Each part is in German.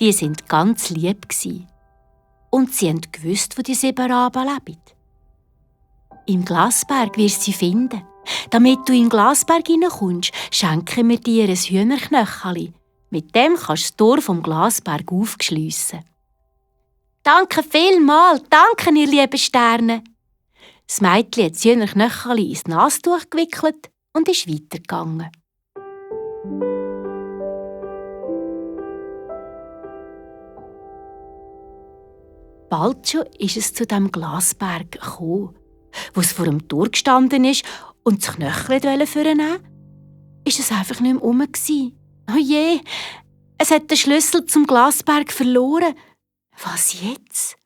Die sind ganz lieb gsi. Und sie haben gewusst, wo die 7 Raben leben. Im Glasberg wirst du sie finden. Damit du in den Glasberg hineinkommst, schenken wir dir ein Hühnerknöcheli. Mit dem kannst du das Tor vom Glasberg aufschliessen. «Danke vielmals, danke, ihr lieben Sterne!» Das Mädchen hat das Hühnerknöcheli ins Nastuch gewickelt und ist weitergegangen. Bald schon ist es zu dem Glasberg gekommen. Wo es vor dem Tor gestanden ist und das Knöchel vornehmen wollte, ist es einfach nicht mehr rum. Oh je, es hat den Schlüssel zum Glasberg verloren. Was jetzt?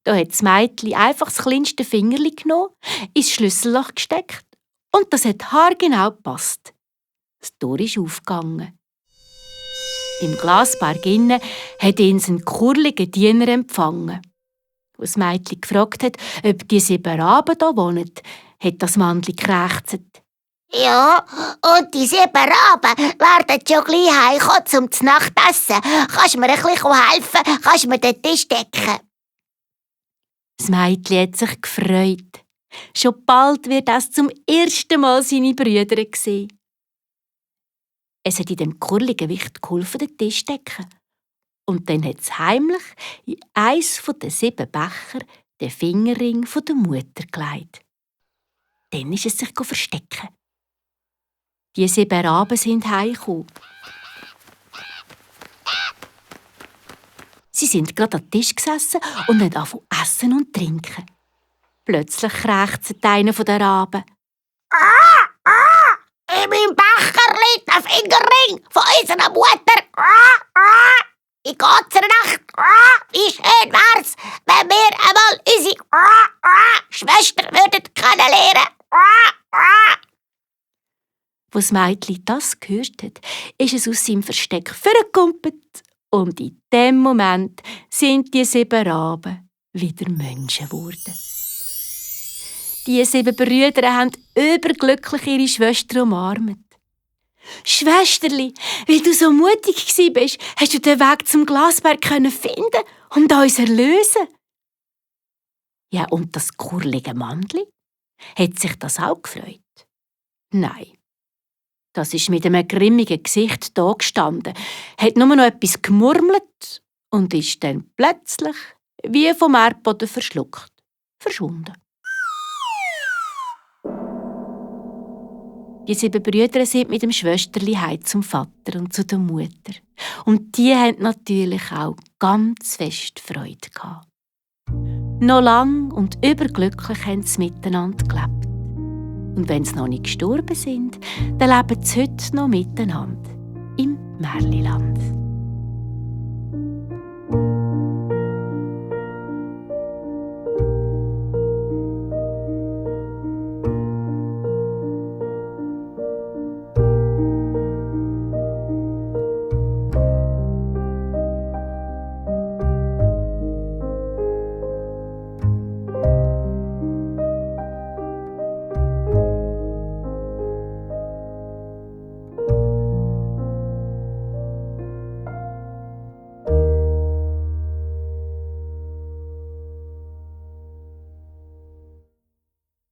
Da hat das Mädchen einfach das kleinste Fingerli genommen, ins Schlüsselloch gesteckt und das hat haargenau gepasst. Das Tor ist aufgegangen. Im Glasberg innen hat ihn ein kurliger Diener empfangen. Als das Mädchen gefragt hat, ob die 7 Raben hier wohnen, hat das Mandli gekrächzt. Ja, und die 7 Raben werden schon gleich heimkommen zum Nachtessen. Kannst du mir ein bisschen helfen? Kannst du mir den Tisch decken? Das Mädchen hat sich gefreut. Schon bald wird es zum ersten Mal seine Brüder sehen. Es hat in dem kurligen Wicht geholfen, den Tisch zu decken. Und dann hat es heimlich in eins der 7 Becher den Fingerring der Mutter gelegt. Dann ist es sich verstecken. Die 7 Raben sind heimgekommen. Sie sind gerade am Tisch gesessen und haben angefangen zu essen und trinken. Plötzlich krächzt einer der Raben. In meinem Becher liegt ein Fingerring von unserer Mutter. In ganzer Nacht. Wie schön wär's, wenn wir einmal unsere Schwester kennenlernen würden. Als das Mädchen das gehört hat, ist es aus seinem Versteck vorgekumpelt und in dem Moment sind die 7 Raben wieder Menschen geworden. Die 7 Brüder haben überglücklich ihre Schwester umarmt. «Schwesterli, weil du so mutig warst, hast du den Weg zum Glasberg finden und uns erlösen.» Ja, und das kurlige Mandli? Hat sich das auch gefreut? Nein. Das ist mit einem grimmigen Gesicht da gestanden, hat nur noch etwas gemurmelt und ist dann plötzlich wie vom Erdboden verschluckt, verschwunden. Die 7 Brüder sind mit dem Schwesterli heim zum Vater und zu der Mutter. Und die haben natürlich auch ganz fest Freude gehabt. Noch lang und überglücklich haben sie miteinander gelebt. Und wenn sie noch nicht gestorben sind, dann leben sie heute noch miteinander im Märliland.